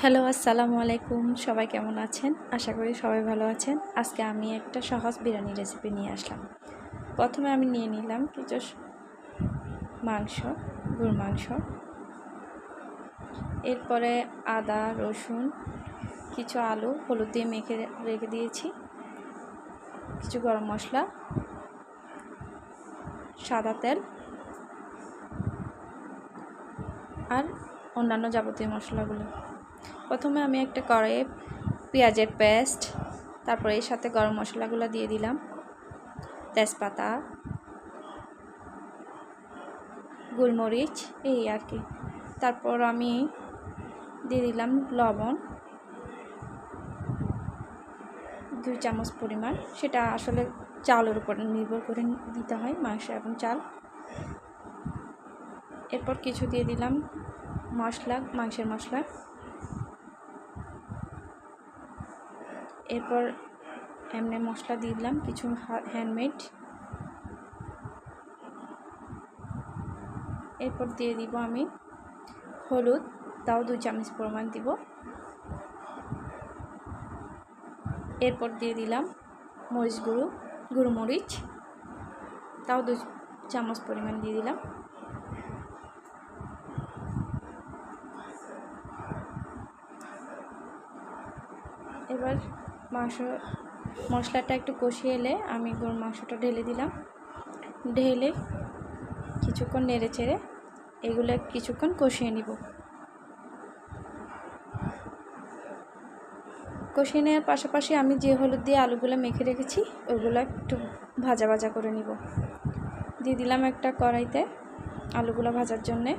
Hello, আসসালামু আলাইকুম। সবাই কেমন আছেন? আশা করি সবাই ভালো আছেন। আজকে আমি একটা সহজ বিরিয়ানি রেসিপি নিয়ে আসলাম। প্রথমে আমি নিয়ে নিলাম কিছু মাংস, গরুর মাংস। এরপরে আদা, রসুন, কিছু আলু হলুদ দিয়ে মেখে রেখে দিয়েছি, কিছু গরম মশলা, সাদা তেল আর অন্যান্য যাবতীয় মশলাগুলো। প্রথমে আমি একটা কড়াইয়ে পেঁয়াজের পেস্ট, তারপরে এর সাথে গরম মশলাগুলো দিয়ে দিলাম, তেজপাতা, গোলমরিচ, এই আর কি। তারপর আমি দিয়ে দিলাম লবণ 2 চামচ পরিমাণ। সেটা আসলে চালের উপর নির্ভর করে দিতে হয়, মাংস এবং চাল। এরপর কিছু দিয়ে দিলাম মশলা, মাংসের মশলা। এরপর এমনি মশলা দিয়ে দিলাম কিছু হ্যান্ডমেড। এরপর দিয়ে দিব আমি হলুদ, তাও 2 চামচ পরিমাণ দিব। এরপর দিয়ে দিলাম মরিচ গুঁড়ো, গুঁড়ো মরিচ, তাও 2 চামচ পরিমাণ দিয়ে দিলাম। এবার মশলাটা একটু কষিয়ে এলে আমি গরুর মাংসটা ঢেলে দিলাম। ঢেলে কিছুক্ষণ নেড়ে চেড়ে এগুলো কিছুক্ষণ কষিয়ে নিব। কষিয়ে নেওয়ার পাশাপাশি আমি যে হলুদ দিয়ে আলুগুলো মেখে রেখেছি ওইগুলো একটু ভাজা ভাজা করে নিব। দিয়ে দিলাম একটা কড়াইতে আলুগুলো ভাজার জন্যে।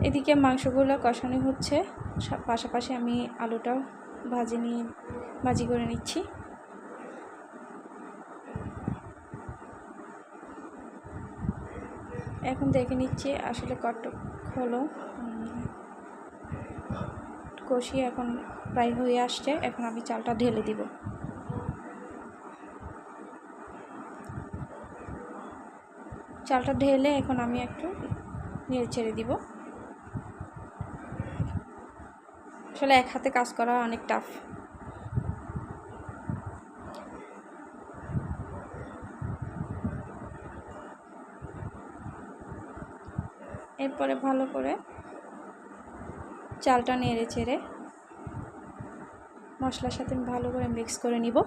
এদিকে মাংসগুলো কষানো হচ্ছে, পাশাপাশি আমি আলুটাও ভাজি করে নিচ্ছি। এখন দেখে নিচ্ছি আসলে কতটুক হলো। কষিয়ে এখন প্রায় হয়ে আসছে। এখন আমি চালটা ঢেলে দিব। চালটা ঢেলে এখন আমি একটু নেড়ে ছেড়ে দিব। আসলে এক হাতে কাজ করা অনেক টাফ। এরপরে ভালো করে চালটা নেড়ে চেড়ে মশলার সাথে ভালো করে মিক্স করে নিব।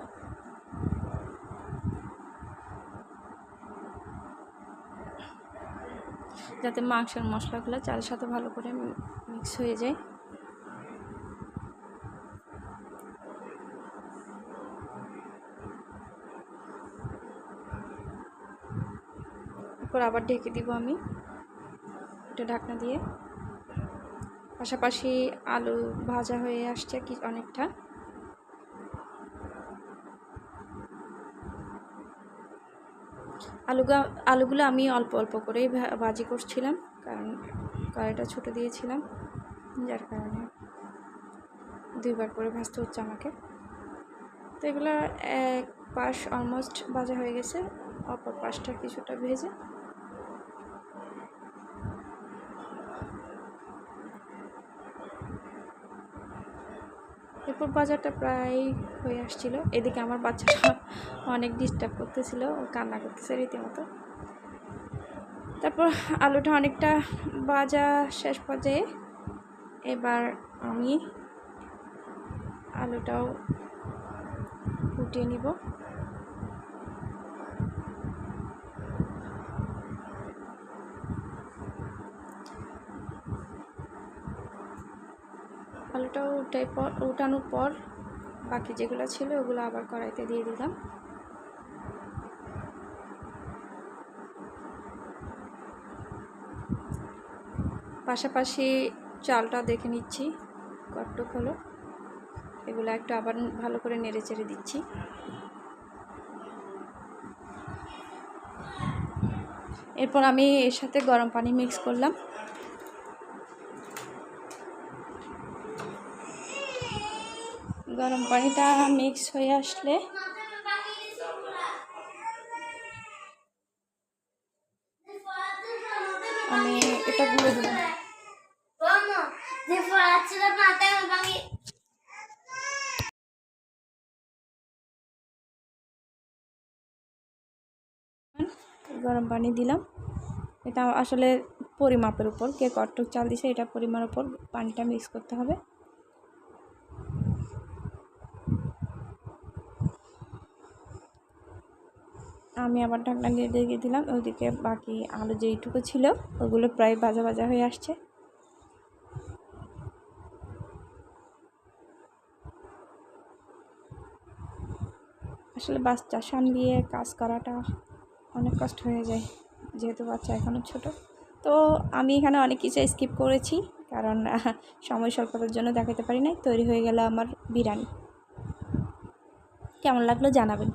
যাতে মাংসের মশলাগুলো চালের সাথে ভালো করে মিক্স হয়ে যায়। এরপর আবার ঢেকে দিব আমি এটা ঢাকনা দিয়ে। পাশাপাশি আলু ভাজা হয়ে আসছে কি অনেকটা। আলুগুলো আমি অল্প অল্প করেই ভাজি করছিলাম, কারণ কড়াইটা ছোটো দিয়েছিলাম, যার কারণে 2 বার করে ভাজতে হচ্ছে আমাকে। তো এগুলো এক পাশ অলমোস্ট ভাজা হয়ে গেছে, অপর পাশটা কিছুটা ভেজে এরপর বাজারটা প্রায় হয়ে আসছিল। এদিকে আমার বাচ্চাটা অনেক ডিস্টার্ব করতেছিল, ও কান্না করতেছে রীতিমতো। তারপর আলুটা অনেকটা ভাজা শেষ পর্যায়ে এবার আমি আলুটাও ফুটিয়ে নিব। আলুটাও উঠানোর পর বাকি যেগুলো ছিল ওগুলো আবার কড়াইতে দিয়ে দিলাম। পাশাপাশি চালটা দেখে নিচ্ছি কতটুক হলো। এগুলো একটু আবার ভালো করে নেড়ে চেড়ে দিচ্ছি। এরপর আমি এর সাথে গরম পানি মিক্স করলাম। গরম পানিটা মিক্স হয়ে আসলে দুধটা গুলে দিলাম। গরম পানি দিলাম। এটা আসলে পরিমাপের উপর, কে কতটুক চাল দিছে এটা পরিমাপের উপর পানিটা মিক্স করতে হবে। আমি আবার ঢাকনা দিয়ে দিয়ে দিলাম। ওইদিকে বাকি আলু যেইটুকু ছিল ওগুলো প্রায় ভাজা ভাজা হয়ে আসছে। আসলে বাচ্চা সামলিয়ে কাজ করাটা অনেক কষ্ট হয়ে যায়, যেহেতু বাচ্চা এখনও ছোট। তো আমি এখানে অনেক কিছু স্কিপ করেছি, কারণ সময় স্বল্পতার জন্য দেখাতে পারি নাই। তৈরি হয়ে গেল আমার বিরিয়ানি। কেমন লাগলো জানাবেন।